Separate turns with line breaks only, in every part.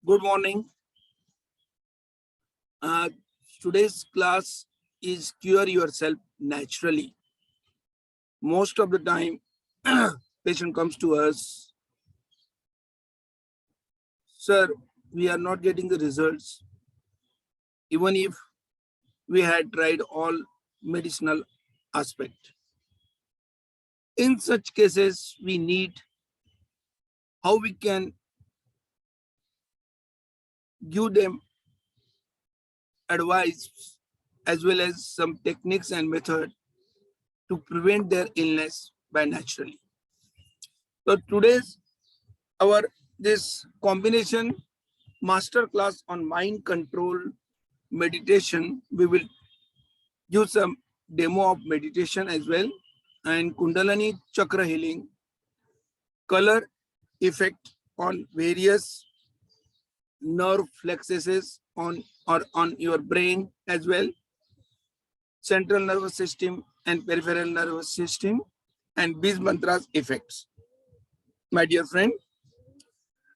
Good morning. Uh, Today's class is cure yourself naturally. Most of the time, patient comes to us, sir, we are not getting the results, even if we had tried all medicinal aspect. In such cases, we need how we can give them advice as well as some techniques and method to prevent their illness by naturally. So today's our this combination master class on mind control meditation, we will use some demo of meditation as well, and Kundalini chakra healing, color effect on various nerve flexuses on or on your brain as well, central nervous system and peripheral nervous system, and Bij mantras effects. My dear friend,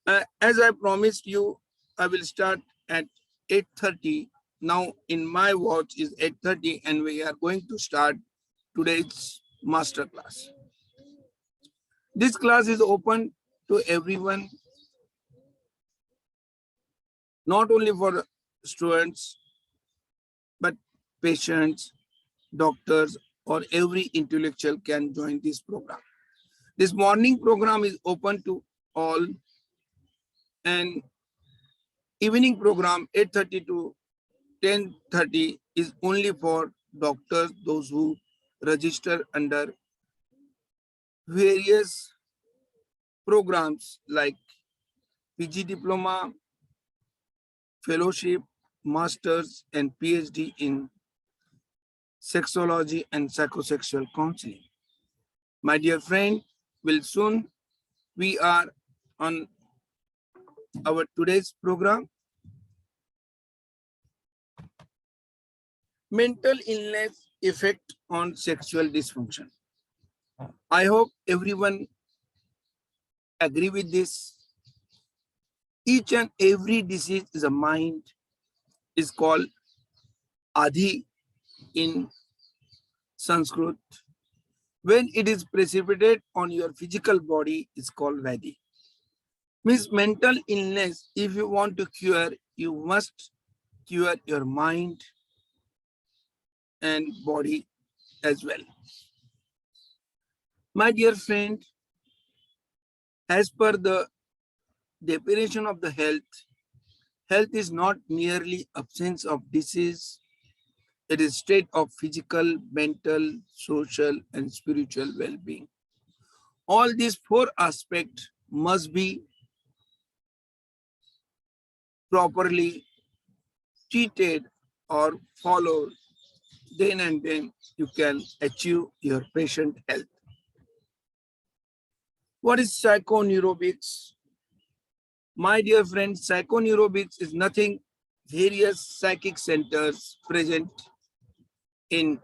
as I promised you, I will start at 8:30. Now in my watch is 8:30 and we are going to start today's master class. This class is open to everyone, not only for students, but patients, doctors, or every intellectual can join this program. This morning program is open to all, and evening program 8:30 to 10:30 is only for doctors, those who register under various programs like PG diploma, fellowship, masters, and PhD in sexology and psychosexual counseling. My dear friend, we are on our today's program. Mental illness effect on sexual dysfunction. I hope everyone agree with this. Each and every disease is a mind, is called Adhi in Sanskrit. When it is precipitated on your physical body, is called Vadi. Means mental illness, if you want to cure, you must cure your mind and body as well. My dear friend, as per the definition of the health is not merely absence of disease. It is state of physical, mental, social, and spiritual well-being. All these four aspects must be properly treated or followed. Then and then you can achieve your patient health. What is psychoneurobics? My dear friends, psychoneurobics is nothing, various psychic centers present in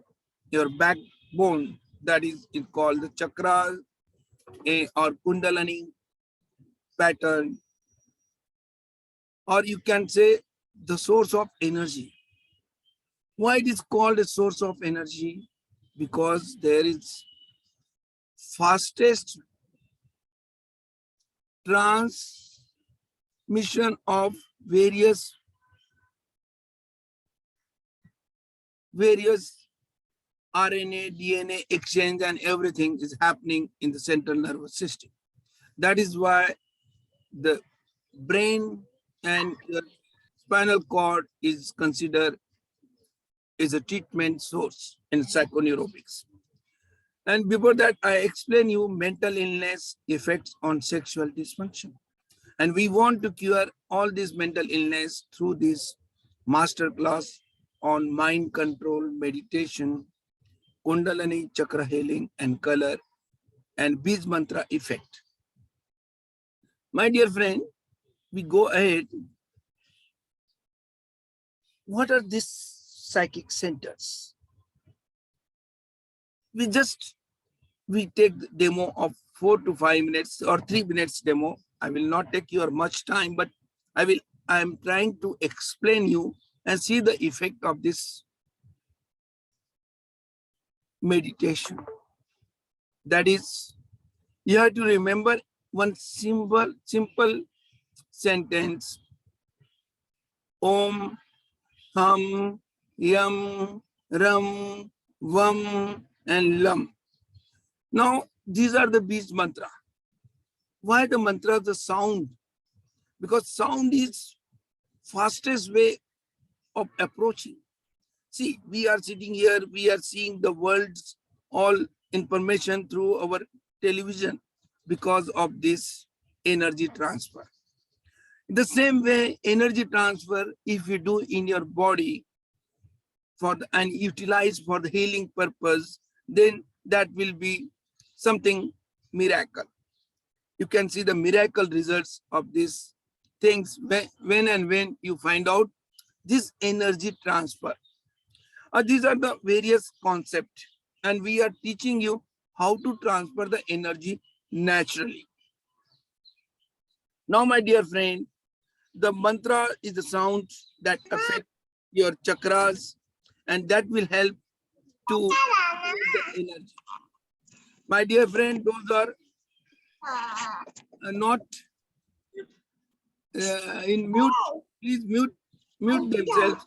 your backbone, that is called the Chakra or Kundalini pattern, or you can say the source of energy. Why it is called a source of energy? Because there is fastest transmission of various RNA, DNA exchange and everything is happening in the central nervous system. That is why the brain and the spinal cord is considered as a treatment source in psychoneurobics. And before that, I explain you mental illness effects on sexual dysfunction. And we want to cure all this mental illness through this master class on mind control, meditation, Kundalini chakra healing and color, and Bij mantra effect. My dear friend, we go ahead. What are these psychic centers? We take the demo of 4 to 5 minutes or 3 minutes demo. I will not take your much time, but I will I am trying to explain you and see the effect of this meditation. That is, you have to remember one simple sentence. Om, Hum, Yam, Ram, Vam, and Lam. Now, these are the beach mantra. Why the mantra? The sound. Because sound is fastest way of approaching. See, we are sitting here, we are seeing the world's all information through our television because of this energy transfer. The same way, energy transfer, if you do in your body and utilize for the healing purpose, then that will be something miracle. You can see the miracle results of these things when you find out this energy transfer. These are the various concepts, and we are teaching you how to transfer the energy naturally. Now, my dear friend, the mantra is the sound that affect your chakras, and that will help to the energy. My dear friend, those are not in mute. Please mute themselves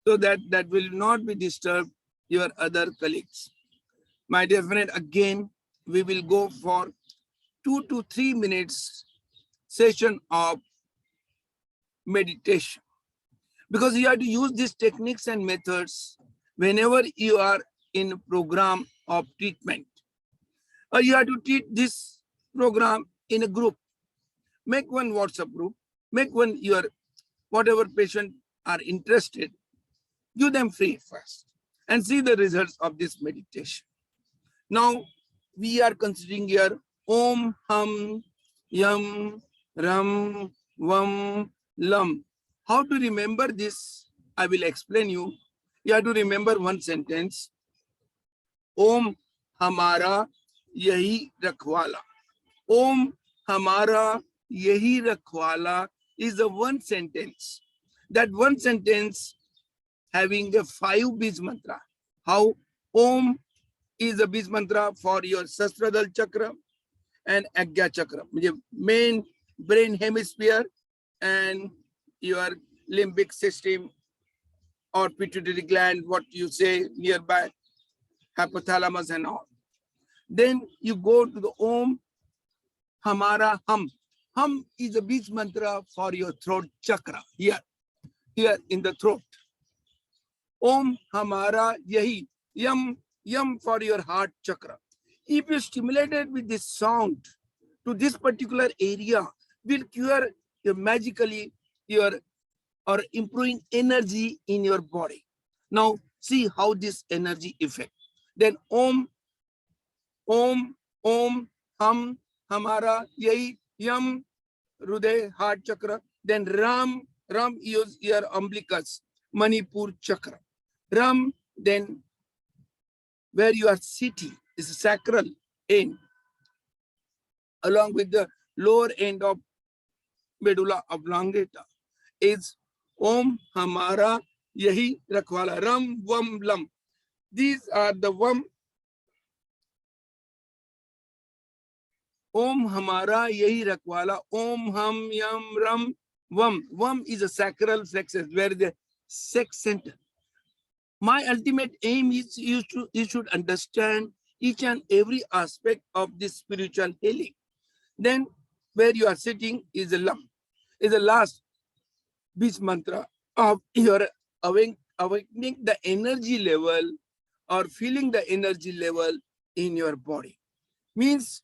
so that will not be disturbed your other colleagues. My dear friend, again, we will go for 2 to 3 minutes session of meditation, because you have to use these techniques and methods whenever you are in a program of treatment, or you have to treat this program in a group. Make one WhatsApp group, make one your whatever patient are interested, give them free first and see the results of this meditation. Now we are considering here Om, Hum, Yam, Ram, Vam, Lam. How to remember this? I will explain you. You have to remember one sentence. Om Hamara Yahi Rakhwala. Om Hamara Yahi Rakhwala is the one sentence. That one sentence having a 5 beats mantra. How Om is a beats mantra for your Sastradal chakra and Agya chakra, main brain hemisphere and your limbic system or pituitary gland, what you say nearby, hypothalamus and all. Then you go to the Om Hamara Hum. Hum is a beats mantra for your throat chakra, here in the throat. Om Hamara Yahi. Yam for your heart chakra. If you stimulate it with this sound to this particular area, will cure your magically or improving energy in your body. Now see how this energy effect. Then Om, Hum, Hamara, Yahi, Yam, Hruday, heart chakra. Then Ram is your umbilicus, Manipur chakra. Ram, then where you are sitting is sacral end, along with the lower end of medulla oblongata, is Om Hamara Yahi Rakhwala. Ram, Vam, Lam. These are the Vam. Om Hamara Yahi Rakhwala. Om Hum Yam Ram Vam. Vam is a sacral plexus, where the sex center. My ultimate aim is you should understand each and every aspect of this spiritual healing. Then where you are sitting is a Lam, is the last beach mantra of your awakening the energy level or feeling the energy level in your body. Means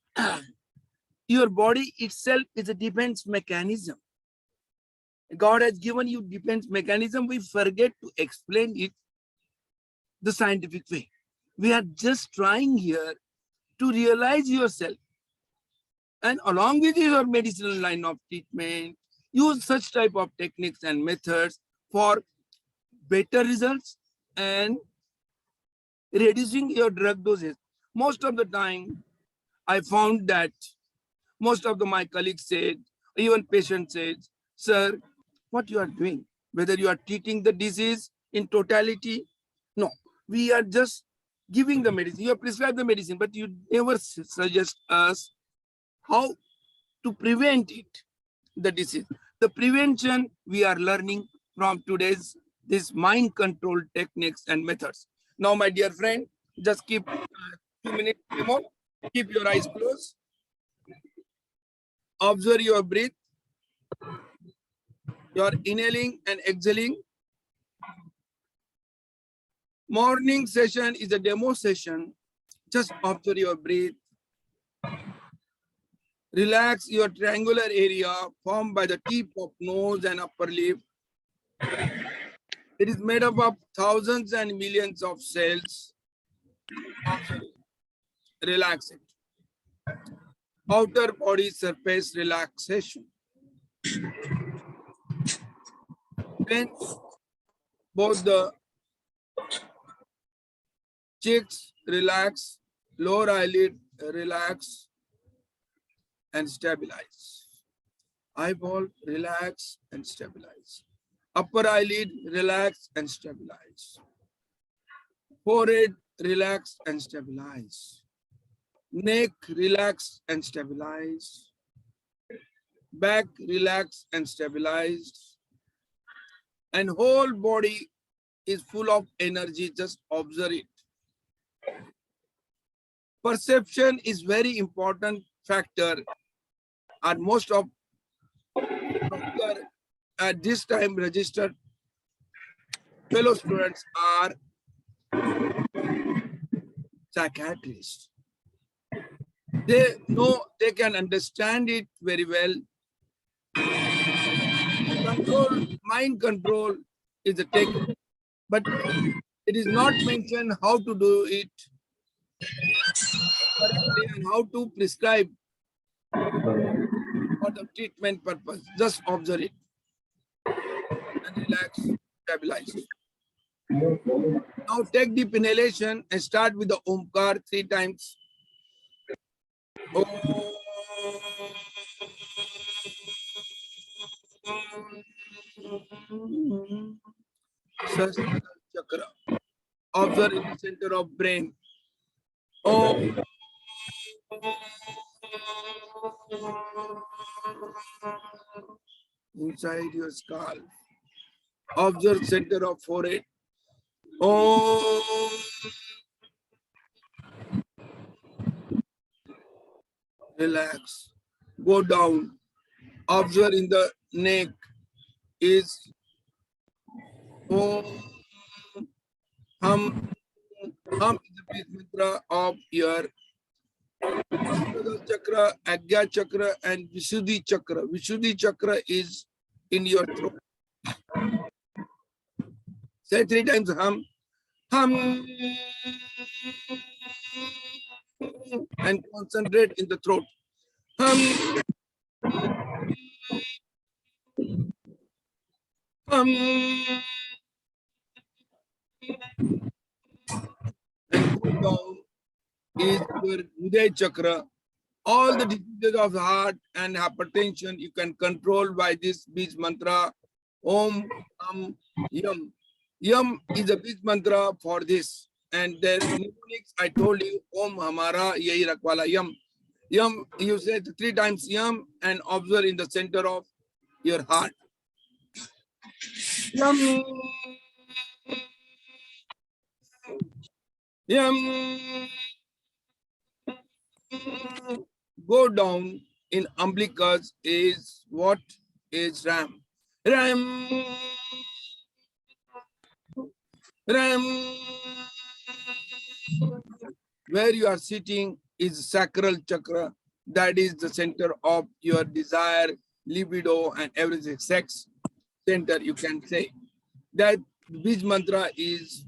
your body itself is a defense mechanism. God has given you defense mechanism. We forget to explain it the scientific way. We are just trying here to realize yourself, and along with your medicinal line of treatment, use such type of techniques and methods for better results and reducing your drug doses. Most of the time, I found that most of my colleagues said, even patient said, sir, what you are doing. Whether you are treating the disease in totality, no. We are just giving the medicine. You have prescribed the medicine, but you never suggest us how to prevent it, the disease. The prevention we are learning from today's this mind control techniques and methods. Now, my dear friend, just keep 2 minutes more. Keep your eyes closed. Observe your breath. You are inhaling and exhaling. Morning session is a demo session. Just observe your breath. Relax your triangular area formed by the tip of nose and upper lip. It is made up of thousands and millions of cells. Relax it. Outer body surface relaxation. Tense both the cheeks, relax, lower eyelid, relax and stabilize. Eyeball, relax and stabilize. Upper eyelid, relax and stabilize. Forehead, relax and stabilize. Neck, relax and stabilize. Back, relax and stabilize. And whole body is full of energy. Just observe it. Perception is very important factor. And most of doctor at this time registered fellow students are psychiatrists. They know, they can understand it very well. Control, mind control is a technique, but it is not mentioned how to do it correctly and how to prescribe for the treatment purpose. Just observe it and relax, stabilize. Now take deep inhalation and start with the Omkar 3 times. Om. Chakra. Observe in the center of brain. Om. Inside your skull. Observe center of forehead. Om. Relax. Go down. Observe in the neck is Om. Hum. Hum is the breath mantra of your Chakra, Agya Chakra, and Vishuddhi Chakra. Vishuddhi Chakra is in your throat. Say 3 times hum, hum, and concentrate in the throat. Hum, hum, and go down is your Hriday Chakra. All the diseases of the heart and hypertension you can control by this Bij mantra. Om, Hum, Yam. Yam is a Bij mantra for this. And the mnemonics I told you, Om Hamara Yahi Rakhwala Yam. Yam, you say 3 times Yam and observe in the center of your heart. Yam. Yam. Go down in umbilicus is what is Ram. Ram. Ram. Where you are sitting is sacral chakra. That is the center of your desire, libido, and everything. Sex center, you can say. That Bij mantra is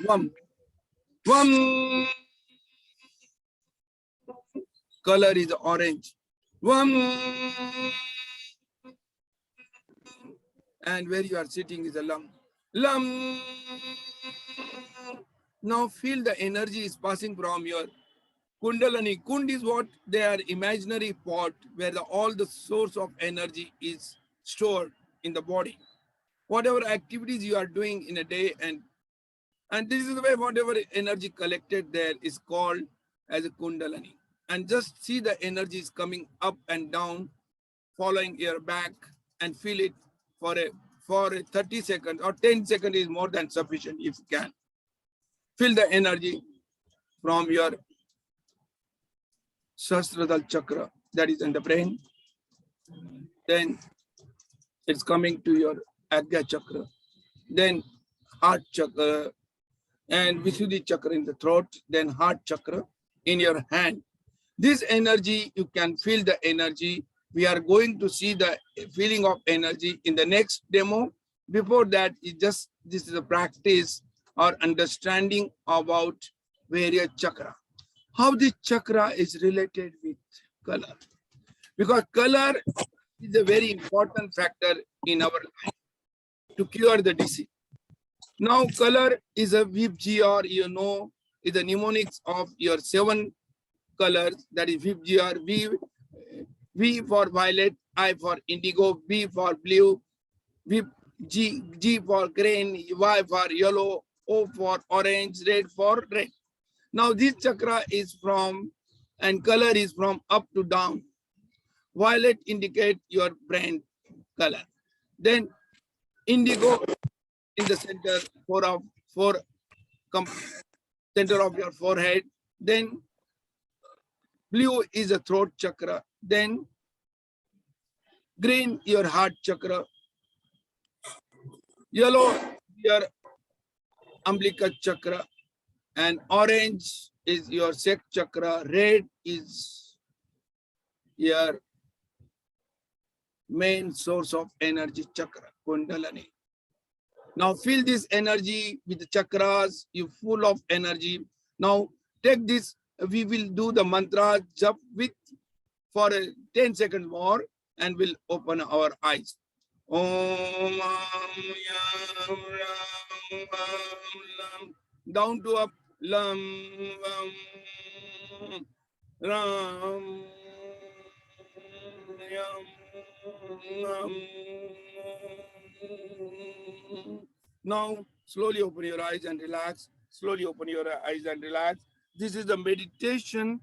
Vam. Vam. Color is orange. Vam. And where you are sitting is a Lam. Lam. Now feel the energy is passing from your Kundalini. Kund is what? They are imaginary pot where all the source of energy is stored in the body. Whatever activities you are doing in a day, and this is the way whatever energy collected there is called as a Kundalini. And just see the energy is coming up and down, following your back, and feel it for a 30 seconds or 10 seconds is more than sufficient if you can. Feel the energy from your Sahasradal chakra that is in the brain. Then it's coming to your Agya chakra. Then heart chakra and Visuddhi chakra in the throat. Then heart chakra in your hand. This energy, you can feel the energy. We are going to see the feeling of energy in the next demo. Before that, this is a practice or understanding about various chakra. How this chakra is related with color. Because color is a very important factor in our life to cure the disease. Now, color is a VIBGR, is the mnemonics of your 7 colors. That is VIBGR. V for violet, I for indigo, B for blue, G for green, Y for yellow, O for orange, red for red. Now this chakra is from, and color is from up to down. Violet indicate your brain color. Then indigo in the center, center of your forehead. Then blue is a throat chakra. Then green, your heart chakra. Yellow, your umbilical chakra. And orange is your sex chakra. Red is your main source of energy chakra, Kundalini. Now feel this energy with the chakras, you full of energy. Now take this, we will do the mantra jap with for 10 seconds more and we'll open our eyes. Om Yam Ram Lam. Down to up. Lam Ram Yam Ram. Now slowly open your eyes and relax. Slowly open your eyes and relax. This is the meditation.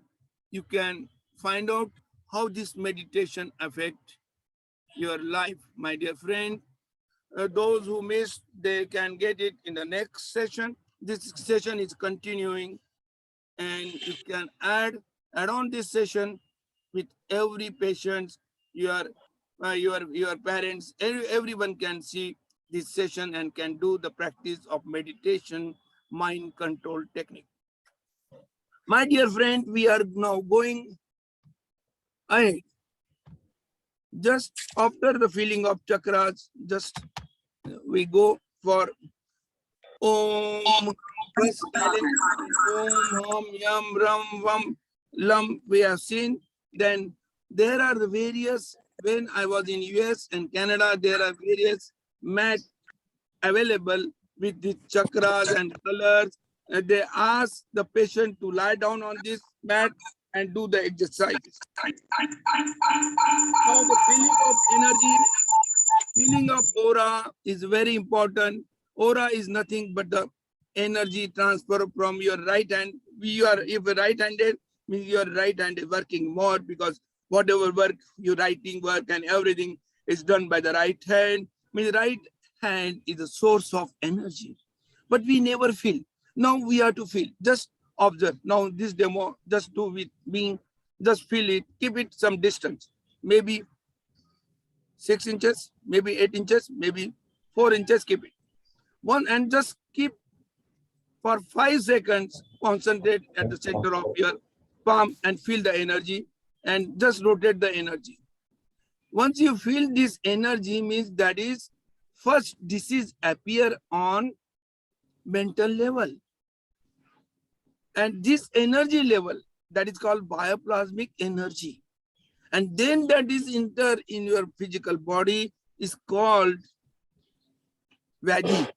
You can find out how this meditation affects your life, my dear friend. Those who missed, they can get it in the next session. This session is continuing, and you can add on this session with every patient, your parents, everyone can see this session and can do the practice of meditation, mind control technique. My dear friend, we are now going ahead. Just after the feeling of chakras, just we go for Om. First silence. Om, Hum, Yam, Ram, Vam, Lam. We have seen. Then there are the various. When I was in US and Canada, there are various mats available with the chakras and colors. They ask the patient to lie down on this mat and do the exercise. Now the feeling of energy, feeling of aura is very important. Aura is nothing but the energy transfer from your right hand. If right-handed, means your right hand is working more because whatever work, your writing work and everything is done by the right hand. Means right hand is the source of energy. But we never feel. Now we have to feel. Just observe. Now this demo, just do with me. Just feel it. Keep it some distance. Maybe 6 inches, maybe 8 inches, maybe 4 inches. Keep it. And just keep for 5 seconds. Concentrate at the center of your palm and feel the energy. And just rotate the energy. Once you feel this energy, means that is first disease appear on mental level. And this energy level, that is called bioplasmic energy. And then that is enter in your physical body is called Vyadi.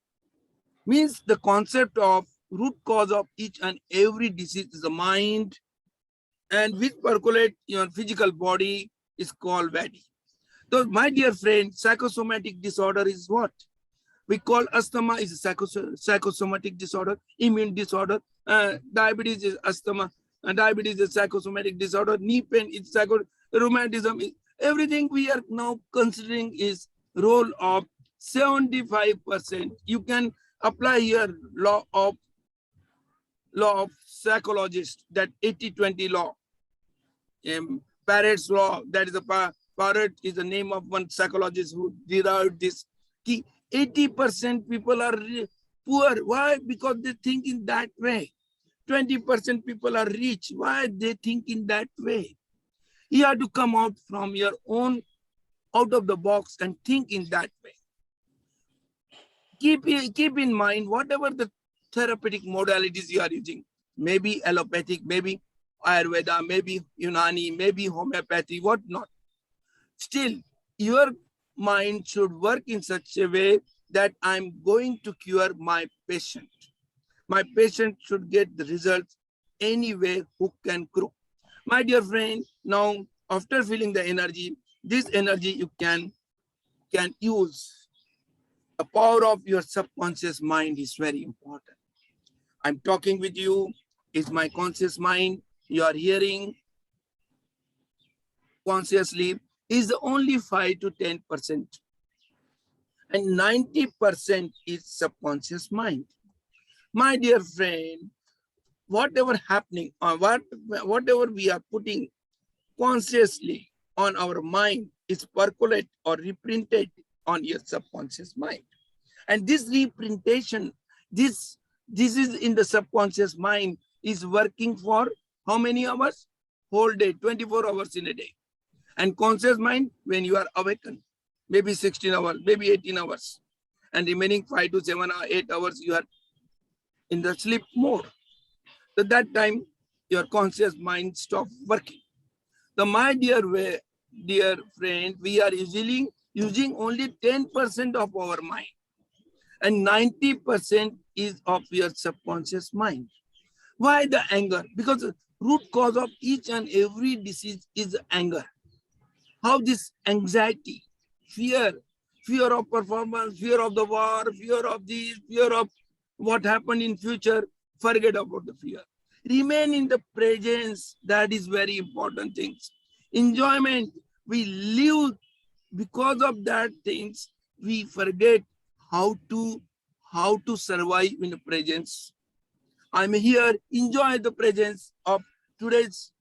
Means the concept of root cause of each and every disease is the mind, and which percolate your physical body is called Vyadi. So, my dear friend, psychosomatic disorder is what? We call asthma is a psychosomatic disorder, immune disorder, diabetes is asthma, diabetes is psychosomatic disorder, knee pain is rheumatism. Everything we are now considering is role of 75%. You can apply here law of psychologist, that 80-20 law. Parrott's law, that is Parrott is the name of one psychologist who derived this. 80% people are poor. Why? Because they think in that way. 20% people are rich. Why? They think in that way. You have to come out from your own, out of the box and think in that way. Keep in mind whatever the therapeutic modalities you are using, maybe allopathic, maybe Ayurveda, maybe Unani, maybe homeopathy, what not. Still, your mind should work in such a way that I'm going to cure my patient. My patient should get the results anyway, hook and crook. My dear friend, now after feeling the energy, this energy you can use. The power of your subconscious mind is very important. I'm talking with you, it's my conscious mind. You are hearing consciously is only 5 to 10%. And 90% is subconscious mind. My dear friend, whatever happening or whatever we are putting consciously on our mind is percolate or reprinted on your subconscious mind. And this reprintation, this is in the subconscious mind is working for how many hours? Whole day, 24 hours in a day. And conscious mind, when you are awakened, maybe 16 hours, maybe 18 hours. And remaining 5 to 7 or 8 hours, you are in the sleep mode. So that time, your conscious mind stops working. So my dear friend, we are using only 10% of our mind. And 90% is of your subconscious mind. Why the anger? Because the root cause of each and every disease is anger. How this anxiety, fear of performance, fear of the war, fear of this, fear of what happened in future, forget about the fear. Remain in the presence, that is very important things. Enjoyment, we live because of that things, we forget how to survive in the presence. I'm here, enjoy the presence of today's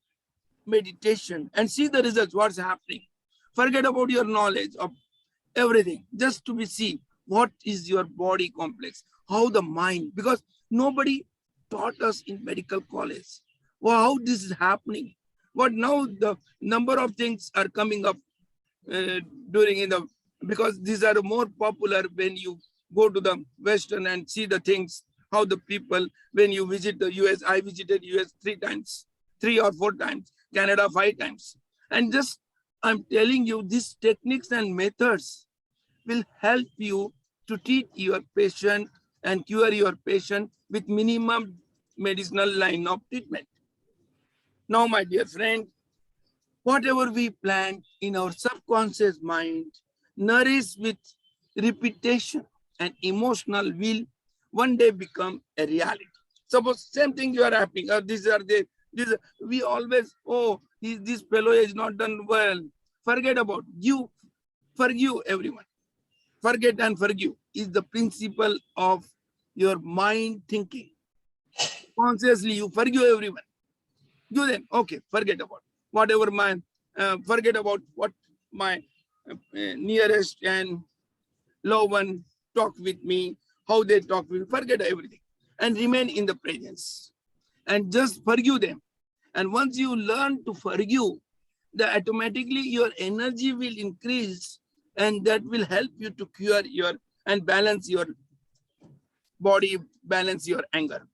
meditation and see the results, what's happening. Forget about your knowledge of everything, just to be see what is your body complex, how the mind, because nobody taught us in medical college how this is happening. But now the number of things are coming up during in the, because these are more popular when you go to the Western and see the things, how the people, when you visit the US, I visited US 3 or 4 times, Canada 5 times. And just, I'm telling you, these techniques and methods will help you to treat your patient and cure your patient with minimum medicinal line of treatment. Now, my dear friend, whatever we plant in our subconscious mind, nourished with repetition and emotional will one day become a reality. Suppose same thing you are happening, or we always, this fellow is not done well. Forget about you, forgive everyone. Forget and forgive is the principle of your mind thinking. Consciously, you forgive everyone. Do then, okay, forget about whatever forget about what my nearest and loved one talk with me, how they talk with me, forget everything and remain in the presence and just forgive them. And once you learn to forgive, automatically your energy will increase, and that will help you to cure your and balance your body, balance your anger.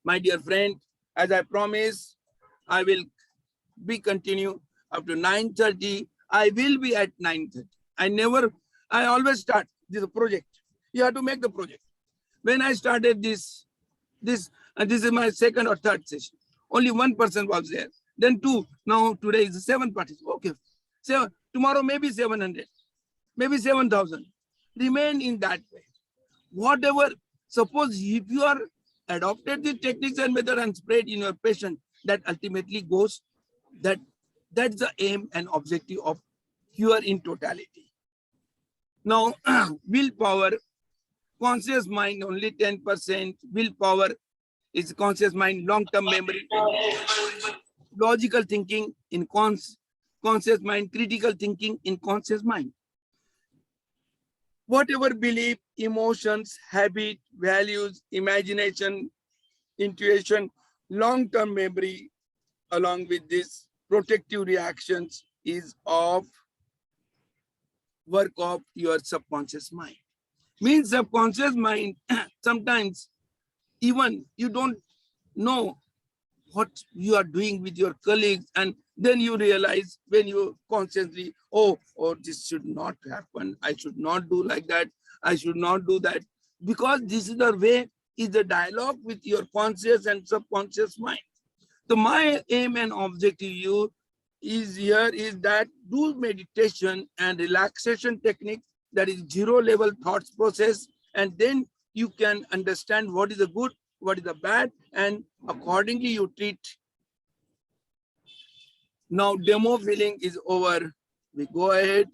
My dear friend, as I promised, I will be continue up to 9:30. I will be at 9:30. I always start this project. You have to make the project. When I started this is my second or third session. Only one person was there. Then 2. Now today is 7 parties. Okay. 7. tomorrow maybe 700, maybe 7,000. Remain in that way. Whatever, suppose if you are adopted the techniques and method and spread in your patient, that ultimately goes, that's the aim and objective of cure in totality. Now, willpower, conscious mind only 10%, willpower is conscious mind, long-term memory, logical thinking in conscious mind, critical thinking in conscious mind. Whatever belief, emotions, habit, values, imagination, intuition, long-term memory, along with this protective reactions is of work of your subconscious mind. Means subconscious mind, sometimes even you don't know what you are doing with your colleagues, and then you realize when you consciously, oh, this should not happen, I should not do like that, I should not do that, because this is the way, is the dialogue with your conscious and subconscious mind. So my aim and objective is that do meditation and relaxation techniques, that is zero level thoughts process, and then you can understand what is the good, what is the bad, and accordingly you treat. Now demo feeling is over. We go ahead.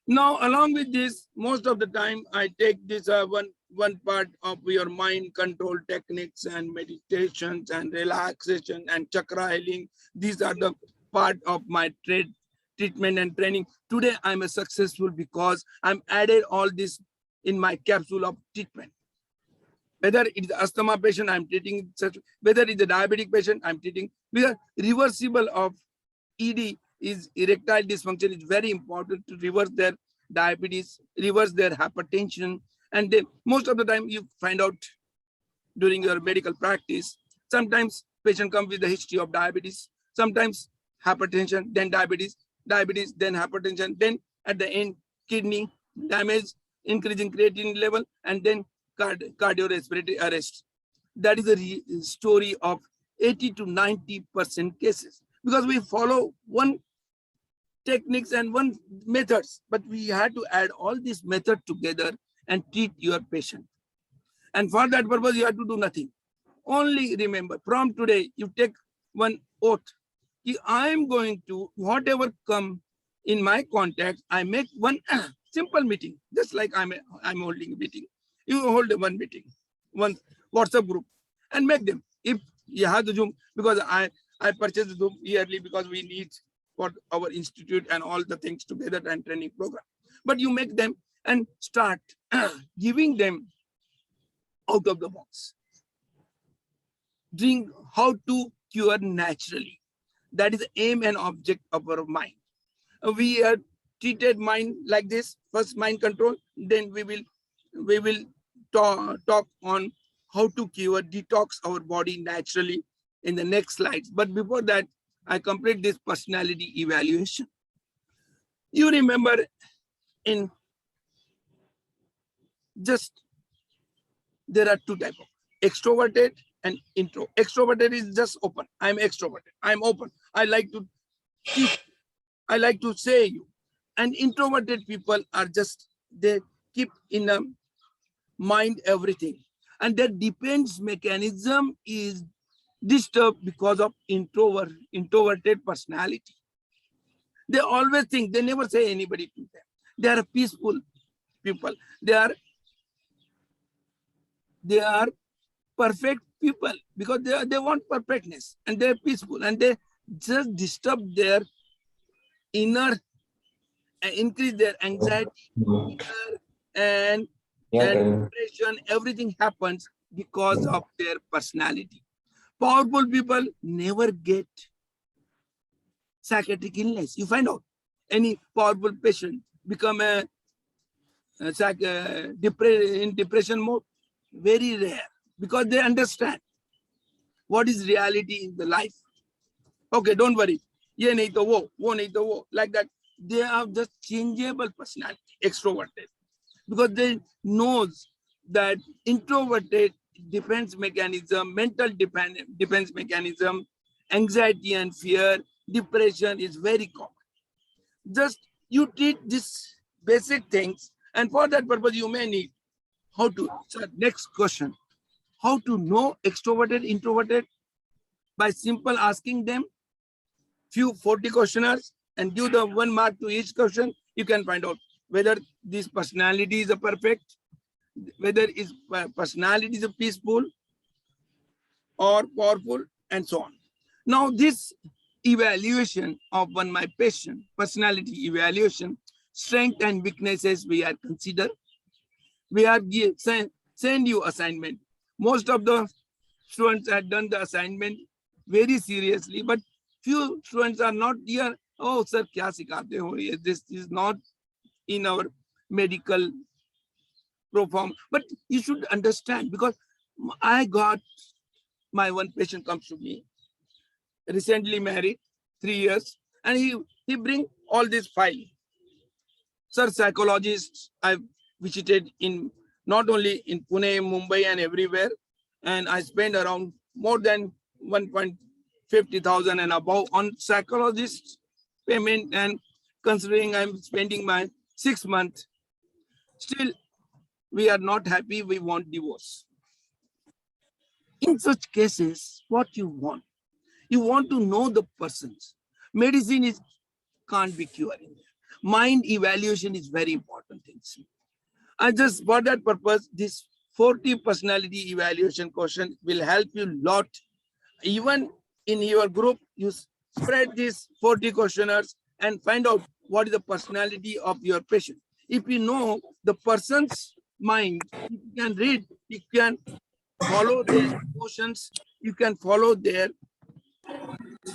Now along with this, most of the time I take this one part of your mind control techniques and meditations and relaxation and chakra healing. These are the part of my treatment and training. Today I'm a successful because I'm added all this in my capsule of treatment. Whether it is asthma patient, I'm treating such, whether it's a diabetic patient, I'm treating, because reversible of ED is erectile dysfunction is very important to reverse their diabetes, reverse their hypertension. And then most of the time you find out during your medical practice, sometimes patient come with the history of diabetes, sometimes hypertension, then diabetes, then hypertension, then at the end, kidney damage, increasing creatinine level, and then cardiorespiratory arrest. That is the story of 80 to 90% cases, because we follow one techniques and one methods, but we had to add all these methods together and treat your patient. And for that purpose, you have to do nothing. Only remember, from today, you take one oath. I'm going to, whatever come in my contact, I make one simple meeting, just like I'm holding a meeting. You hold one meeting, one WhatsApp group, and make them. If you have the Zoom, because I purchased Zoom yearly because we need for our institute and all the things together and training program. But you make them and start giving them out of the box. Drink how to cure naturally. That is the aim and object of our mind. We are treated mind like this. First mind control, then we will talk on how to cure, detox our body naturally in the next slides. But before that, I complete this personality evaluation. You remember in just, there are two types of extroverted and intro. Extroverted is just open. I'm extroverted. I'm open. I like to teach. I like to say you. And introverted people are just, they keep in a mind everything. And their defense mechanism is disturbed because of introverted personality. They always think, they never say anybody to them. They are peaceful people. They are perfect people because they want perfectness, and they're peaceful, and they just disturb their inner, increase their anxiety, and depression. Everything happens because of their personality. Powerful people never get psychiatric illness. You find out any powerful patient become in depression mode, very rare, because they understand what is reality in the life. Okay, don't worry. Ye nahi to wo nahi to wo, like that. They have just changeable personality, extroverted, because they knows that introverted defense mechanism, mental defense mechanism, anxiety and fear, depression is very common. Just you treat these basic things, and for that purpose, you may need how to. Sir, next question: how to know extroverted, introverted? By simple asking them few 40 questionnaires and give the 1 mark to each question. You can find out whether this personality is a perfect, whether his personality is a peaceful or powerful, and so on. Now, this evaluation of my patient, personality evaluation, strength and weaknesses we are consider. We are send you assignment. Most of the students have done the assignment very seriously, but few students are not here. Oh, sir, kya sikhate ho? This is not in our medical program. But you should understand, because I got my one patient comes to me, recently married, 3 years, and he bring all this file. Sir, psychologists I've visited in not only in Pune, Mumbai, and everywhere, and I spend around more than 1,50,000 and above on psychologists payment, and considering I'm spending my 6 months, still we are not happy. We want divorce. In such cases, what you want? You want to know the persons. Medicine is can't be curing. Mind evaluation is very important thing. And just for that purpose, this 40 personality evaluation question will help you a lot. Even in your group, you spread these 40 questionnaires and find out what is the personality of your patient. If you know the person's mind, you can read, you can follow their emotions, you can follow their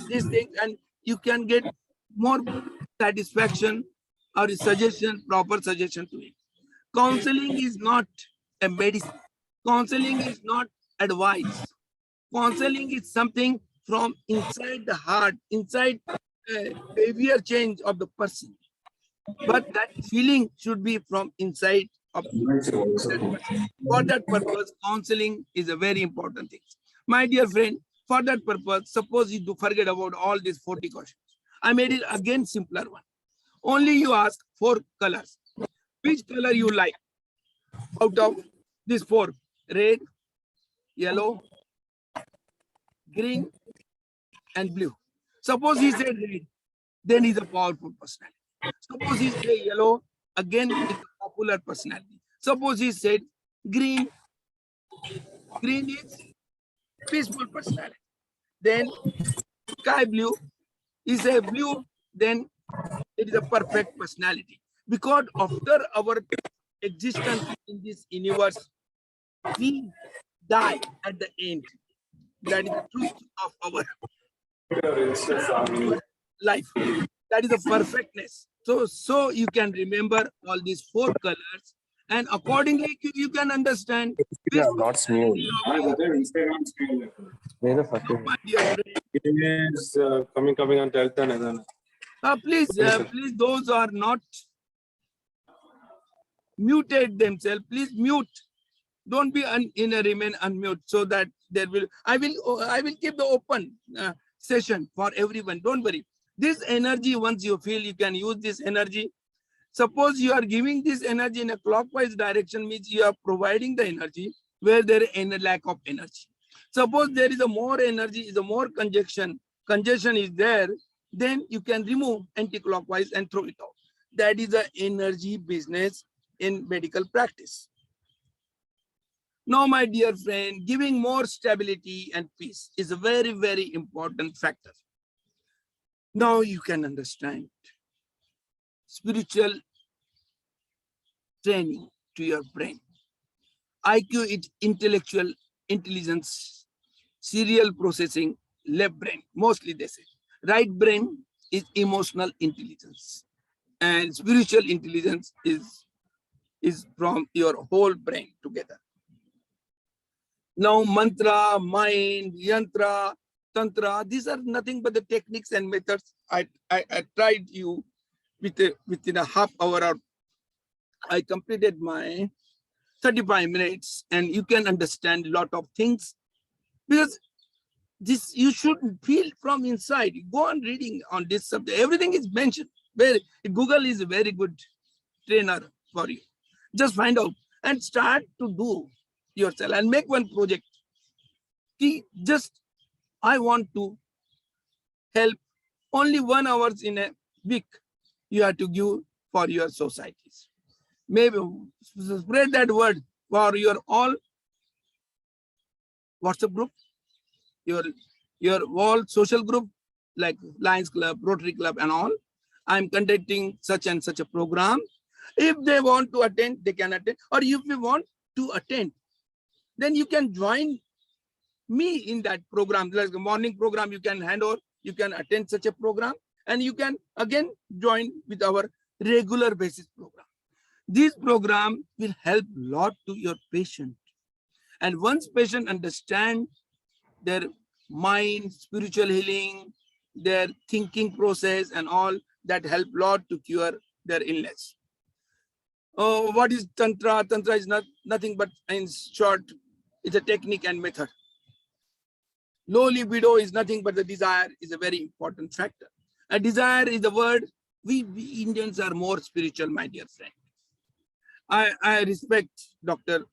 these things, and you can get more satisfaction or a suggestion, proper suggestion to it. Counseling is not a medicine. Counseling is not advice. Counseling is something from inside the heart, inside behavior change of the person. But that feeling should be from inside of that person. For that purpose, counseling is a very important thing. My dear friend, for that purpose, suppose you do forget about all these 40 questions. I made it again simpler one. Only you ask 4 colors. Which color you like out of these 4? Red, yellow, green, and blue. Suppose he said red, then he's a powerful personality. Suppose he said yellow, again it's a popular personality. Suppose he said green, green is peaceful personality. Then sky blue, he said blue, then it is a perfect personality. Because after our existence in this universe, we die at the end. That is the truth of our life. That is the perfectness. So you can remember all these 4 colors, and accordingly you can understand.
Yeah, not smooth. Where the fuck
My dear friend,
It is coming on 12th and
please, those are not muted themselves. Please mute. Don't be remain unmute, so that there will. I will keep the open session for everyone. Don't worry. This energy, once you feel, you can use this energy. Suppose you are giving this energy in a clockwise direction, means you are providing the energy where there is a lack of energy. Suppose there is a more energy, is a more congestion is there, then you can remove anti-clockwise and throw it out. That is the energy business in medical practice. Now, my dear friend, giving more stability and peace is a very, very important factor. Now you can understand spiritual training to your brain. IQ is intellectual intelligence, serial processing, left brain, mostly they say. Right brain is emotional intelligence, and spiritual intelligence is from your whole brain together. Now, mantra, mind, yantra, tantra, these are nothing but the techniques and methods. I tried you within a half hour, or I completed my 35 minutes, and you can understand a lot of things, because this you should feel from inside. Go on reading on this subject. Everything is mentioned Google is a very good trainer for you. Just find out and start to do yourself and make one project. Just I want to help only 1 hour in a week. You have to give for your societies. Maybe spread that word for your all WhatsApp group, your all social group like Lions Club, Rotary Club, and all. I'm conducting such and such a program. If they want to attend, they can attend. Or if you want to attend, then you can join me in that program. Like a morning program, you can hand over, you can attend such a program, and you can again join with our regular basis program. This program will help a lot to your patient. And once patient understand their mind, spiritual healing, their thinking process and all, that help a lot to cure their illness. Oh, what is Tantra? Tantra is nothing but, in short, it's a technique and method. Low libido is nothing but the desire is a very important factor. A desire is the word. We Indians are more spiritual, my dear friend. I respect Dr.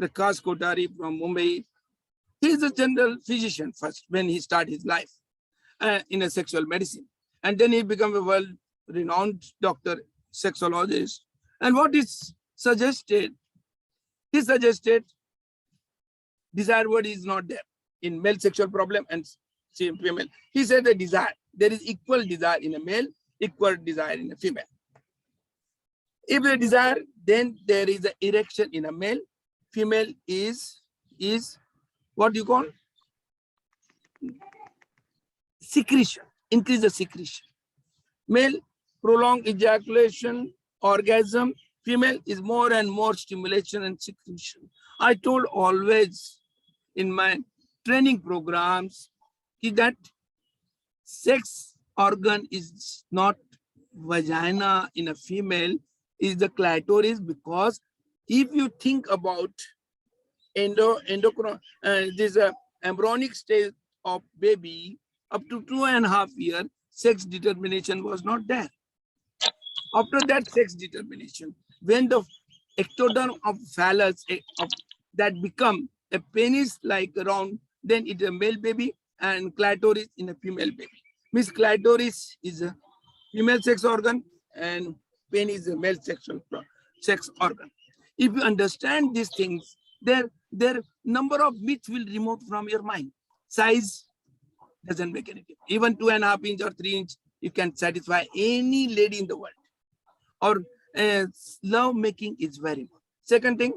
Prakash Kotari from Mumbai. He is a general physician first when he started his life in a sexual medicine. And then he became a well-renowned doctor, sexologist. And what is suggested, he suggested desire word is not there in male sexual problem and female. He said the desire, there is equal desire in a male, equal desire in a female. If the desire, then there is an erection in a male. Female is what you call secretion, increase the secretion. Male, prolonged ejaculation, orgasm. Female is more and more stimulation and secretion. I told always in my training programs that sex organ is not vagina in a female, is the clitoris, because if you think about endocrine, this embryonic stage of baby, up to 2.5 years, sex determination was not there. After that sex determination, when the ectoderm of phallus that become a penis like round, then it's a male baby, and clitoris in a female baby. Means clitoris is a female sex organ and penis is a male sex organ. If you understand these things, their number of myths will remove from your mind. Size doesn't make any difference. Even 2.5 inch or 3 inch, you can satisfy any lady in the world. Or love making is very important. Second thing,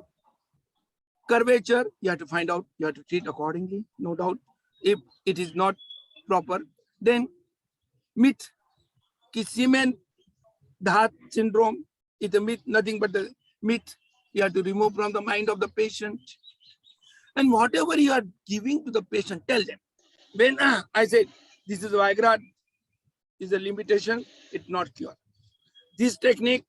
curvature, you have to find out, you have to treat accordingly, no doubt. If it is not proper, then myth, semen Dhat syndrome is a myth, nothing but the myth. You have to remove from the mind of the patient. And whatever you are giving to the patient, tell them. When I said, this is Viagra, is a limitation, it's not cure. This technique,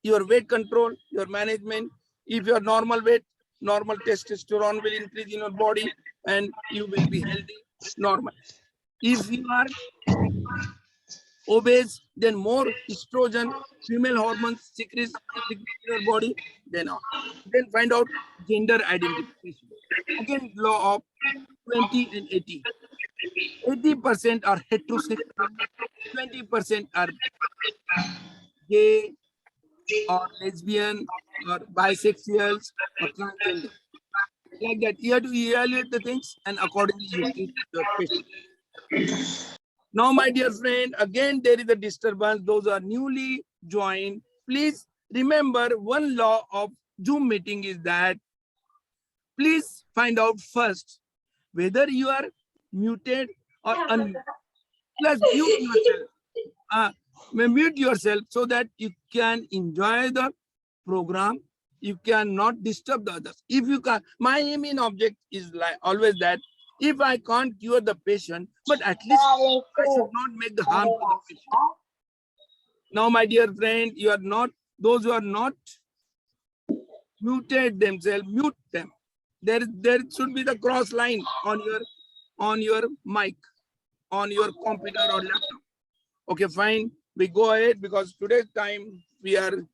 your weight control, your management, if you are normal weight, normal testosterone will increase in your body and you will be healthy, normal. If you are obese, then more estrogen, female hormones secrete in your body, then find out gender identification. Again, law of 20 and 80. 80% are heterosexual, 20% are gay or lesbian or bisexuals or transgender. Like that, you have to evaluate the things and accordingly you treat your patient. Now, my dear friend, again, there is a disturbance. Those are newly joined. Please remember one law of Zoom meeting is that please find out first whether you are muted or unmuted. Plus mute yourself. Mute yourself so that you can enjoy the program. You cannot disturb the others. If you can, my main object is like always that if I can't cure the patient, but at least I should not make the harm to the patient. Now, my dear friend, you are not, those who are not muted themselves, mute them. There should be the cross line on your mic, on your computer or laptop. Okay, fine. we go ahead because today's time we are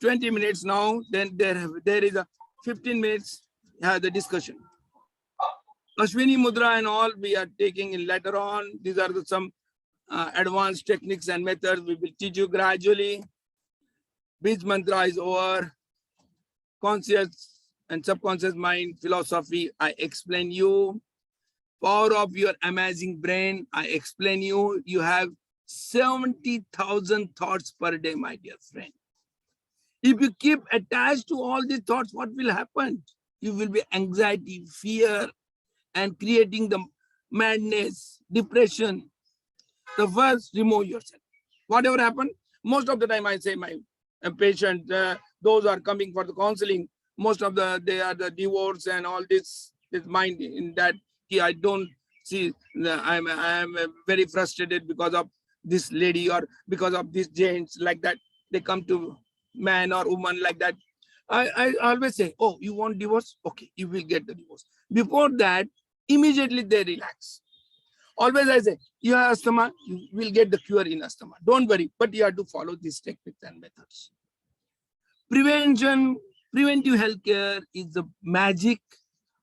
20 minutes now. Then there is a 15 minutes the discussion. Ashwini Mudra and all we are taking in later on. These are some advanced techniques and methods we will teach you gradually. Bij mantra is over. Conscious and subconscious mind philosophy, I explain you. Power of your amazing brain, I explain you. You have 70,000 thoughts per day, my dear friend. If you keep attached to all these thoughts, what will happen? You will be anxiety, fear, and creating the madness, depression. The first, remove yourself. Whatever happened, most of the time I say my patient, those are coming for the counseling, most of they are the divorce and all this mind in that I don't see, I'm very frustrated because of this lady or because of these gents like that. They come to man or woman like that. I always say, oh, you want divorce? Okay, you will get the divorce. Before that, immediately they relax. Always I say, you have asthma, you will get the cure in asthma. Don't worry, but you have to follow these techniques and methods. Preventive healthcare is the magic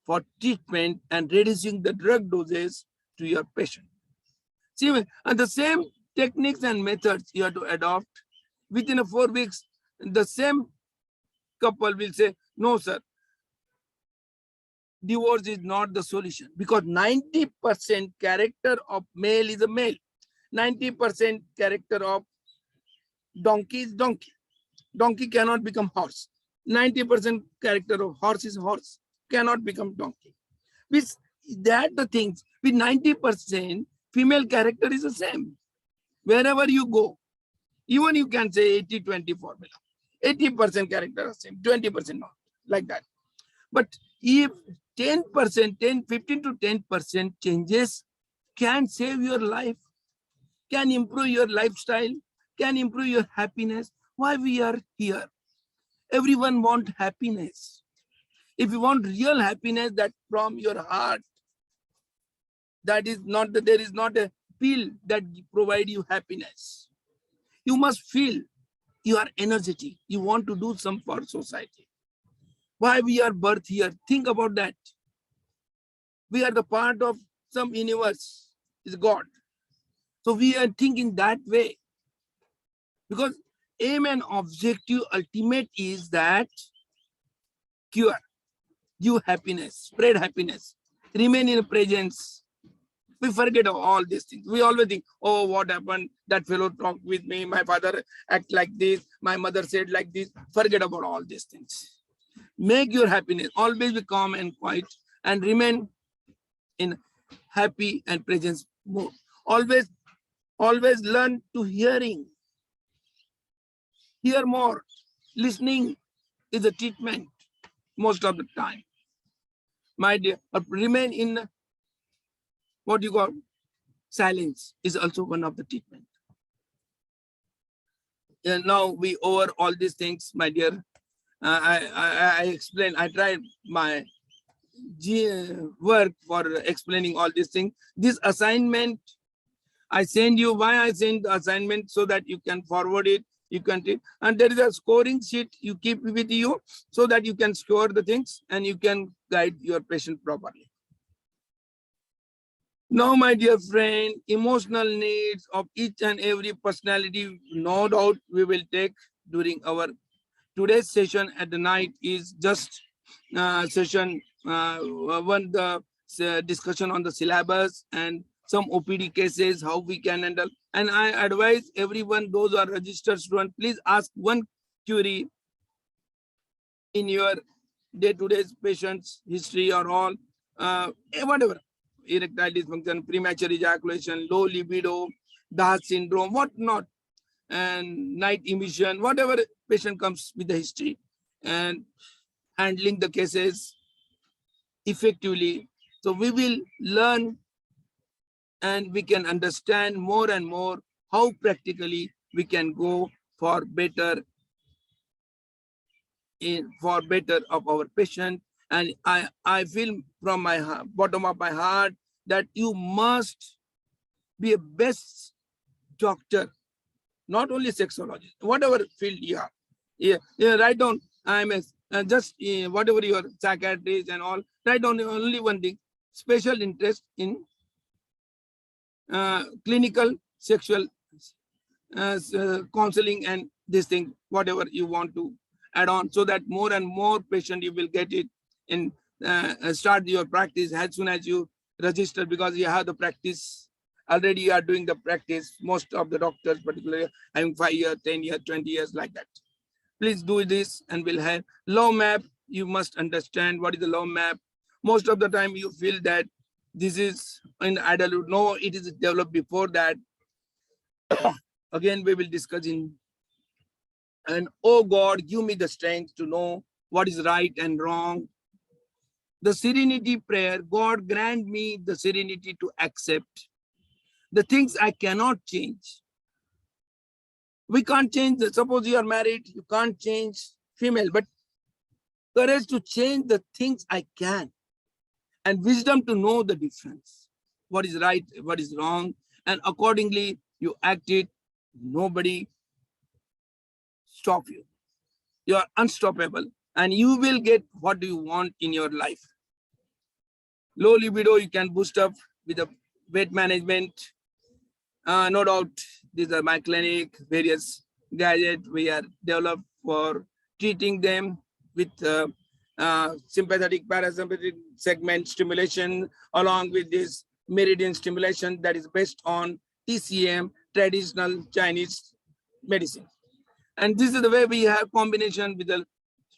for treatment and reducing the drug doses to your patient. See, and the same techniques and methods you have to adopt. Within 4 weeks, the same couple will say, no, sir, divorce is not the solution because 90% character of male is a male. 90% character of donkey is donkey. Donkey cannot become horse. 90% character of horse is horse. Cannot become donkey. With that the things, with 90% female character is the same. Wherever you go, even you can say 80-20 formula. 80% character is same, 20% not. Like that. But if 10%, 15 to 10% changes can save your life, can improve your lifestyle, can improve your happiness. Why we are here? Everyone wants happiness. If you want real happiness, that from your heart, that is not there is not a pill that provide you happiness. You must feel you are energetic. You want to do some for society. Why we are birthed here? Think about that. We are the part of some universe, is God. So we are thinking that way. Because aim and objective ultimate is that cure, give happiness, spread happiness, remain in presence. We forget of all these things. We always think, oh, what happened? That fellow talked with me. My father act like this. My mother said like this. Forget about all these things. Make your happiness. Always be calm and quiet and remain in happy and presence mode. Always learn to hearing. Hear more. Listening is a treatment most of the time. My dear, remain in what you call silence is also one of the treatment. And now we over all these things, my dear. I explain. I tried my work for explaining all these things. This assignment, I send you. Why I send the assignment? So that you can forward it. You can take, and there is a scoring sheet you keep with you so that you can score the things and you can guide your patient properly. Now, my dear friend, emotional needs of each and every personality, no doubt we will take during our today's session at the night is just session one, the discussion on the syllabus and some OPD cases, how we can handle. And I advise everyone, those who are registered students, please ask one query in your day-to-day patient's history or all, whatever, erectile dysfunction, premature ejaculation, low libido, DAH syndrome, what not, and night emission, whatever patient comes with the history, and handling the cases effectively. So we will learn and we can understand more and more how practically we can go for better of our patient. And I feel from my bottom of my heart that you must be a best doctor not only sexology, whatever field you are. Yeah, write down, I'm just whatever your psychiatrist and all, write down only one thing, special interest in clinical sexual counseling and this thing, whatever you want to add on, so that more and more patient you will get it in start your practice as soon as you register, because you have the practice already. You are doing the practice. Most of the doctors, particularly having 5 years, 10 years, 20 years, like that. Please do this and we'll have law map. You must understand what is the law map. Most of the time you feel that this is in adulthood. No, it is developed before that. Again, we will discuss in. And oh God, give me the strength to know what is right and wrong. The serenity prayer, God grant me the serenity to accept the things I cannot change. We can't change, suppose you are married, you can't change female, but courage to change the things I can, and wisdom to know the difference, what is right, what is wrong, and accordingly you act it. Nobody stop you. You are unstoppable, and you will get what you want in your life. Low libido, you can boost up with the weight management. No doubt, these are my clinic, various gadgets we are developed for treating them with sympathetic, parasympathetic segment stimulation, along with this meridian stimulation that is based on TCM, traditional Chinese medicine. And this is the way we have combination with the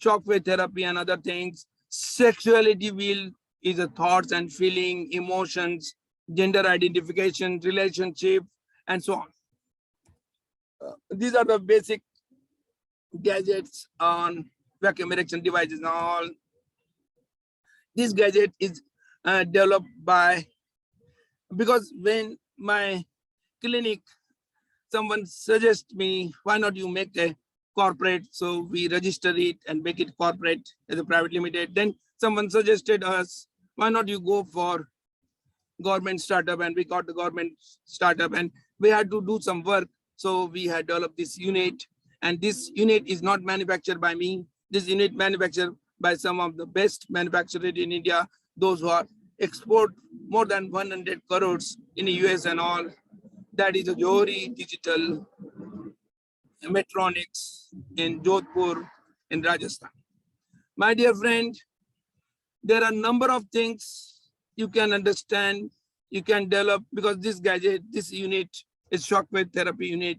shockwave therapy and other things. Sexuality will is the thoughts and feeling, emotions, gender identification, relationship, and so on. These are the basic gadgets on vacuum erection devices and all. This gadget is developed by, because when my clinic, someone suggests me, why not you make a corporate? So we register it and make it corporate as a private limited. Then someone suggested us, why not you go for government startup? And we got the government startup, and we had to do some work. So we had developed this unit, and this unit is not manufactured by me. This unit manufactured by some of the best manufacturers in India, those who are export more than 100 crores in the US and all. That is a Johari Digital Metronics in Jodhpur in Rajasthan. My dear friend, there are a number of things you can understand, you can develop, because this gadget, this unit is shockwave therapy unit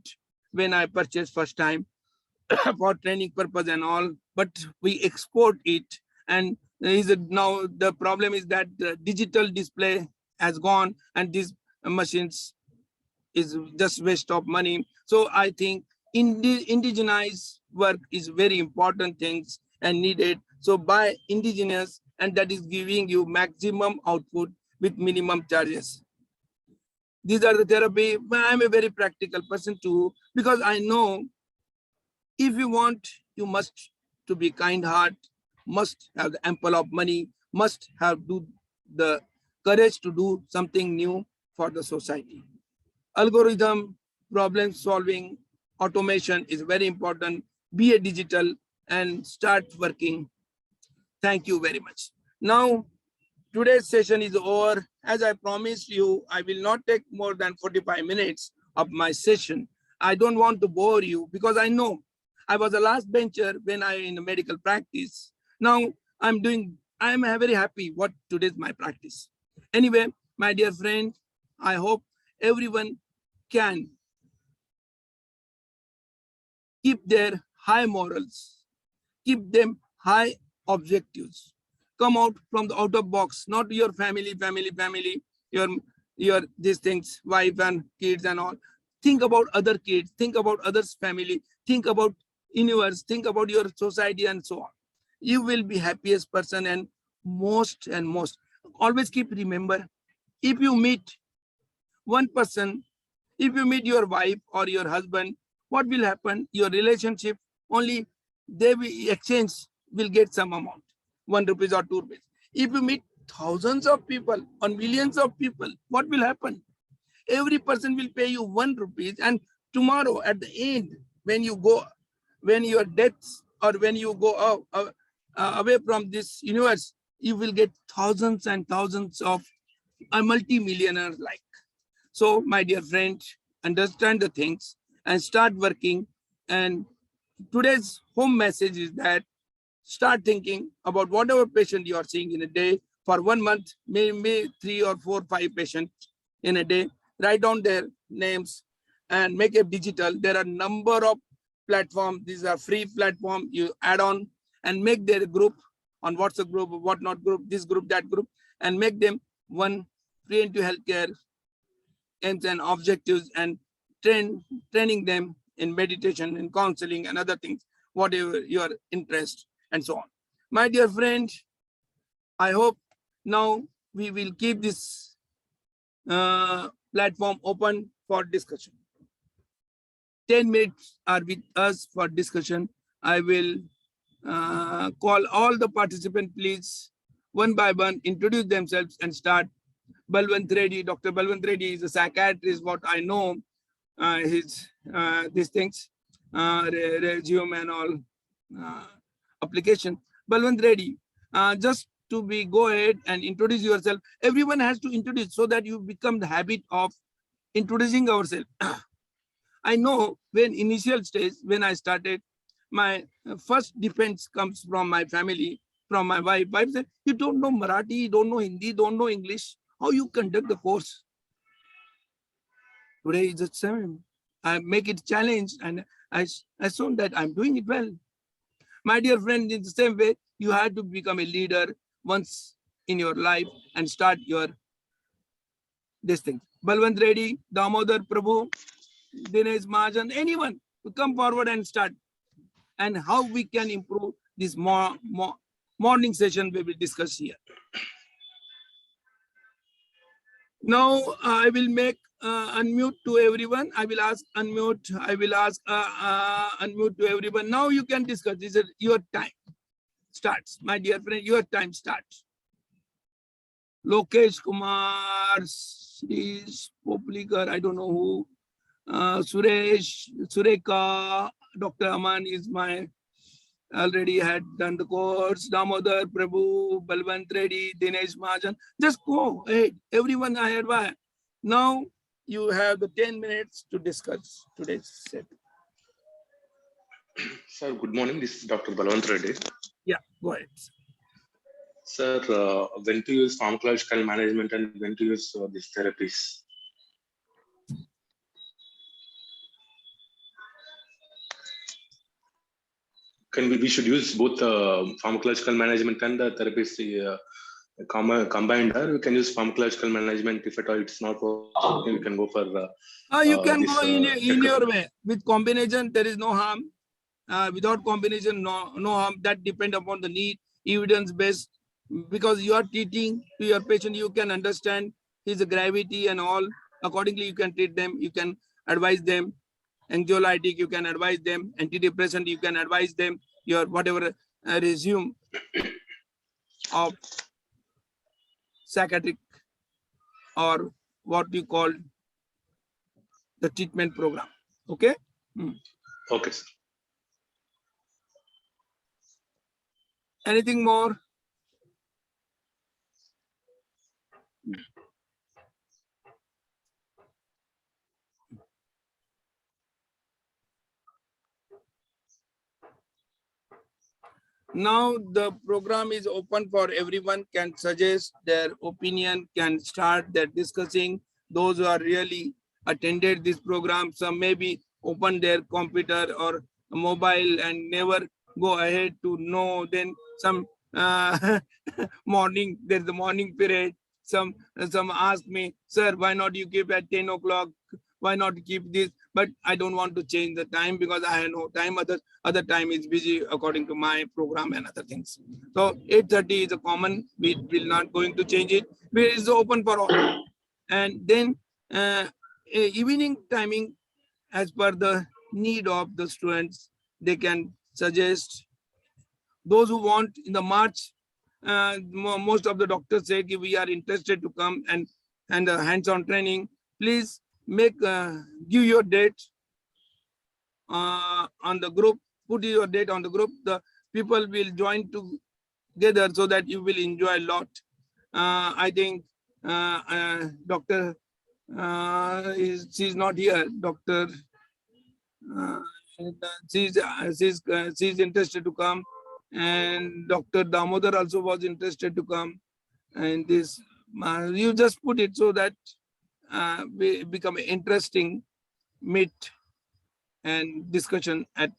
when I purchased first time for training purpose and all, but we export it. And now the problem is that the digital display has gone, and these machines is just waste of money. So I think indigenized work is very important things and needed. So buy indigenous, and that is giving you maximum output with minimum charges. These are the therapy. I'm a very practical person too, because I know if you want, you must to be kind heart, must have the ample of money, must have the courage to do something new for the society. Algorithm, problem solving, automation is very important. Be a digital and start working. Thank you very much. Now, today's session is over. As I promised you, I will not take more than 45 minutes of my session. I don't want to bore you, because I know I was a last bencher when I in the medical practice. Now I'm very happy what today's my practice. Anyway, my dear friend, I hope everyone can keep their high morals, keep them high objectives, come out from the outer box, not your family, your these things, wife and kids and all. Think about other kids, think about others' family, think about universe, think about your society and so on. You will be happiest person, and most always keep remember, if you meet one person, if you meet your wife or your husband, what will happen? Your relationship only they will exchange, will get some amount, 1 rupees or 2 rupees. If you meet thousands of people or millions of people, what will happen? Every person will pay you 1 rupees, and tomorrow at the end, when your death, or when you go away from this universe, you will get thousands and thousands of a multi-millionaire like. So, my dear friend, understand the things and start working. And today's home message is that start thinking about whatever patient you are seeing in a day. For 1 month, maybe 3 or 4, 5 patients in a day. Write down their names and make it digital. There are number of platforms. These are free platform. You add on and make their group on WhatsApp group, whatnot group, this group, that group, and make them one preventive healthcare aims and objectives, and training them in meditation, in counseling, and other things, whatever your interest, and so on. My dear friend, I hope now we will keep this platform open for discussion. 10 minutes are with us for discussion. I will call all the participants, please, one by one, introduce themselves and start. Balwant Reddy, Dr. Balwant Reddy is a psychiatrist, what I know, his these things, resume and all application. Balwant Reddy, just to be go ahead and introduce yourself. Everyone has to introduce so that you become the habit of introducing ourselves. I know when initial stage, when I started, my first defense comes from my family, from my wife. Wife said, you don't know Marathi, you don't know Hindi, don't know English. How you conduct the course? Today is the same. I make it challenge, and I assume that I'm doing it well. My dear friend, in the same way, you have to become a leader once in your life and start your this thing. Balwant Reddy, Damodar Prabhu, Dinesh Mahajan, anyone to come forward and start. And how we can improve this morning session we will discuss here. Now I will make unmute to everyone. I will ask unmute. I will ask unmute to everyone. Now you can discuss. This is your time starts. My dear friend, your time starts. Lokesh Kumar, Srish Poplikar, I don't know who. Suresh, Sureka, Dr. Aman is my, already had done the course. Damodar, Prabhu, Balwant Reddy, Dinesh Mahajan. Just go ahead. Everyone I had. Now you have the 10 minutes to discuss today's set.
Sir, good morning. This is Dr. Balwant Reddy.
Yeah, go ahead.
Sir, when to use pharmacological management and when to use these therapies? We should use both pharmacological management and the therapies combined, or we can use pharmacological management if at all it's not working, we can go for
you can go in your way. With combination, there is no harm. Without combination, no harm. That depend upon the need, evidence-based, because you are treating to your patient, you can understand his gravity and all. Accordingly, you can treat them, you can advise them. Anxiolytic, you can advise them. Antidepressant, you can advise them. Your whatever resume of psychiatric or what you call the treatment program. Okay?
Okay, sir.
Anything more? Now the program is open for everyone, can suggest their opinion, can start their discussing. Those who are really attended this program, some maybe open their computer or mobile and never go ahead to know. Then some morning, there's the morning period. Some ask me, sir, why not you keep at 10 o'clock? Why not keep this? But I don't want to change the time because I have no time. Other time is busy according to my program and other things. So 8:30 is a common. We will not going to change it. It is open for all. And then evening timing, as per the need of the students, they can suggest. Those who want in the March, most of the doctors say we are interested to come and hands-on training. Please make give your date on the group. Put your date on the group. The people will join together so that you will enjoy a lot. I think Dr. She's not here. Dr. She's interested to come, and Dr. Damodar also was interested to come. And this you just put it so that we become interesting meet and discussion at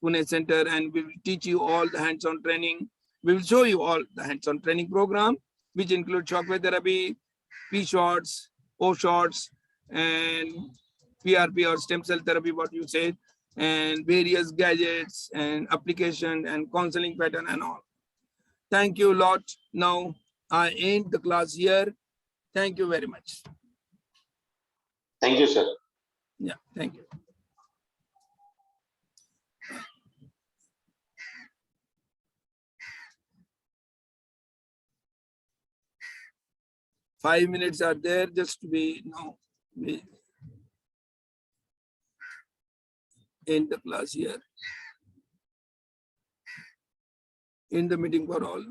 Pune Center, and we will teach you all the hands-on training. We will show you all the hands-on training program, which include shockwave therapy, P shots, O shots, and PRP or stem cell therapy, what you said, and various gadgets and application and counseling pattern and all. Thank you a lot. Now I end the class here. Thank you very much.
Thank you, sir.
Yeah, thank you. Five minutes are there just to be now. We end the class here. End the meeting for all.